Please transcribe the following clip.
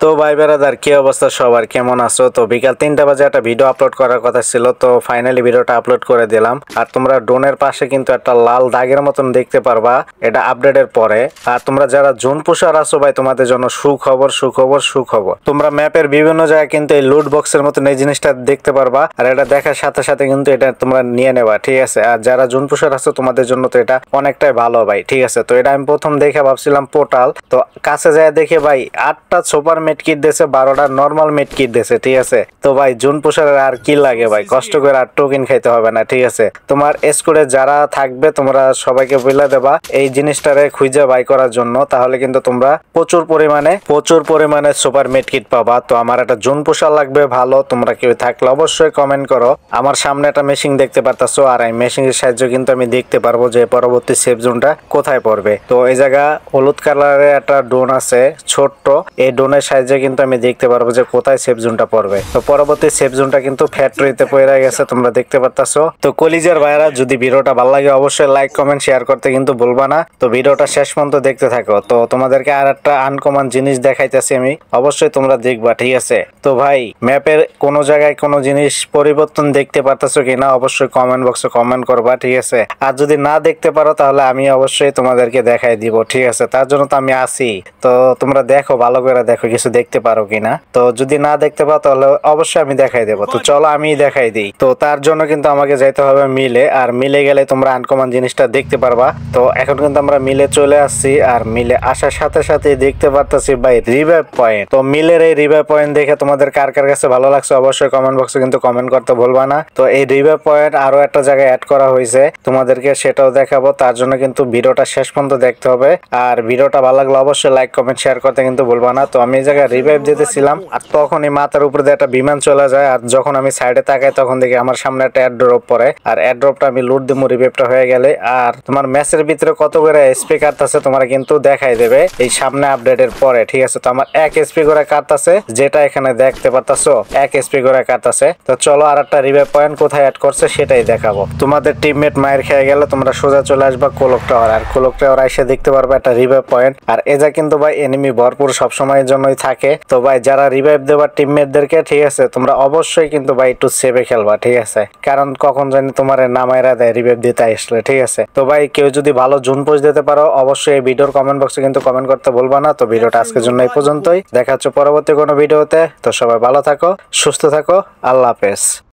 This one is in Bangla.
তো ভাই বেরাদার কি অবস্থা সবার, কেমন আছো? তো বিকাল 3টা বাজে একটা ভিডিও আপলোড করার কথা ছিল, তো ফাইনালি ভিডিওটা আপলোড করে দিলাম। আর তোমরা ড্রোনের পাশে কিন্তু একটা লাল দাগের মতন দেখতে পারবা, এটা আপডেটের পরে। আর তোমরা যারা জোন পুষার আছো ভাই, তোমাদের জন্য সুখবর সুখবর সুখবর। তোমরা ম্যাপের বিভিন্ন জায়গায় কিন্তু এই লুট বক্সের মতন এই জিনিসটা দেখতে পারবা, আর এটা দেখার সাথে সাথে কিন্তু এটা তোমরা নিয়ে নেবা, ঠিক আছে? আর যারা জোন পুষার আছো তোমাদের জন্য তো এটা অনেকটাই ভালো ভাই, ঠিক আছে? তো এটা আমি প্রথম দেখে ভাবছিলাম পোর্টাল, তো কাছে যায় দেখে ভাই 8টা সুপার মেড কিট দিয়েছে, 12টা নর্মাল মেড কিট দিয়েছে, ঠিক আছে? তো ভাই জোন পুষারের আর কি লাগে ভাই, কষ্ট করে আর টোকেন খাইতে হবে না, ঠিক আছে? তোমার স্কোরে যারা থাকবে তোমরা সবাইকে বলে দেবা এই জিনিসটারে খুঁজে বাই করার জন্য, তাহলে কিন্তু তোমরা প্রচুর পরিমাণে সুপার মেড কিট পাবা। তো আমার একটা জোন পুষার লাগবে ভালো, তোমরা কেউ থাকলে অবশ্যই কমেন্ট করো। আমার সামনে একটা মেশিন দেখতে পারতাছো, আর এই মেশিনের সাহায্যে কিন্তু আমি দেখতে পারবো যে পরবর্তী সেফ জোনটা কোথায় পড়বে। তো এই জায়গা হলুদ কালারের একটা ড্রোন আছে ছোট্ট, এই ড্রোনের সাহায্যে কিন্তু আমি দেখতে পারবো যে কোথায় সেফ জোনটা পড়বে। তো পরবর্তী সেফ জোনটা কিন্তু ফ্যাক্টরিতে পড়ে গেছে, তোমরা দেখতে পারতাছো। তো কলিজার ভাইরা, যদি ভিডিওটা ভালো লাগে অবশ্যই লাইক কমেন্ট শেয়ার করতে কিন্তু ভুলবা না। তো ভিডিওটা শেষ পর্যন্ত দেখতে থাকো। তো তোমাদেরকে আর একটা আনকমন জিনিস দেখাইতেছি আমি, অবশ্যই তোমরা দেখবা, ঠিক আছে? তো ভাই ম্যাপের কোনো জায়গায় কোনো জিনিস পরিবর্তন দেখতে পারতাছো কিনা অবশ্যই কমেন্ট বক্সে কমেন্ট করবা, ঠিক আছে? আর যদি না দেখতে পারো তাহলে আমি অবশ্যই তোমাদেরকে দেখাই দিব, ঠিক আছে? তার জন্য তো আমি আছি। তো তোমরা দেখো, ভালো করে দেখো কিছু দেখতে পারো কিনা। তো যদি না দেখতে পাও তাহলে অবশ্যই আমি দেখাই দেবো। তো চলো আমি দেখাই দিই। তো তার জন্য কিন্তু আমাকে যাইতে হবে মিলে, আর মিলে গেলে তোমরা আনকমন জিনিসটা দেখতে পারবা। তো এখন কিন্তু আমরা মিলে চলে আসছি, আর মিলে আসার সাথে সাথে দেখতে পারতেছি ভাই রিভাইভ পয়েন্ট। তো মিলের এই রিভাইভ পয়েন্ট দেখে তোমাদের কার কার কাছে ভালো লাগছে অবশ্যই কমেন্ট বক্সে কিন্তু কমেন্ট করতে ভুলবা না। তো এই রিভাইভ পয়েন্ট আরো একটা জায়গায় অ্যাড করা হয়েছে, তোমাদেরকে সেটাও দেখাবো। তার জন্য কিন্তু ভিডিওটা শেষ পর্যন্ত দেখতে হবে, আর ভিডিওটা ভালো লাগলে অবশ্যই লাইক কমেন্ট শেয়ার করতে কিন্তু ভুলবা না। তো আমি এই জায়গায় রিভাইভ দিতেছিলাম, আর তখনই মাথার উপরে দিয়ে একটা বিমান চলে যায়, আর যখন আমি সাইডে তাকাই তখন দেখি আমার সামনে একটা এয়ারড্রপ পড়ে, আর এয়ারড্রপটা আমি লুট দিব রিভাইভটা হয়ে গেলে। আর তোমার ম্যাচের ভিতরে কত করে এসপি কার্ড আছে তোমরা কিন্তু দেখাই দেবে এই সামনে আপডেটের পরে, ঠিক আছে? তো আমার 1 এসপি করে কার্ড আছে, যেটা এখানে দেখতে পারতাছো 1 এসপি করে কার্ড আছে। তো চলো আর একটা রিভাইভ পয়েন্ট কোথায় অ্যাড করছে সেটাই দেখাবো। তোমাদের টিমমেট মায়ের খেয়ে গেলে তোমরা সোজা চলে আসবা কোলক টাওয়ার, আর কোলক টাওয়ার এসে দেখতে পারবে একটা রিভাইভ পয়েন্ট। আর এজা কিন্তু ভাই এনিমি ভরপুর সবসময়ের জন্যই থাকে। তো ভাই যারা রিভাইভ দেবার টিমমেটদেরকে, ঠিক আছে, তোমরা অবশ্যই কিন্তু ভাই একটু সেভে খেলবা, ঠিক আছে? কারণ কখন জানি তোমার নামাইরা দেয় রিভাইভ দিতে আসলে, ঠিক আছে? তো ভাই কেউ যদি ভালো জুন পোস্ট দিতে পারো অবশ্যই এই ভিডিওর কমেন্ট বক্সে কিন্তু কমেন্ট করতে ভুলবা না। তো ভিডিওটা আজকের জন্য এই পর্যন্তই, দেখা হচ্ছে পরবর্তী কোনো ভিডিওতে। তো সবাই ভালো থাকো, সুস্থ থাকো, আল্লাহ হাফেজ।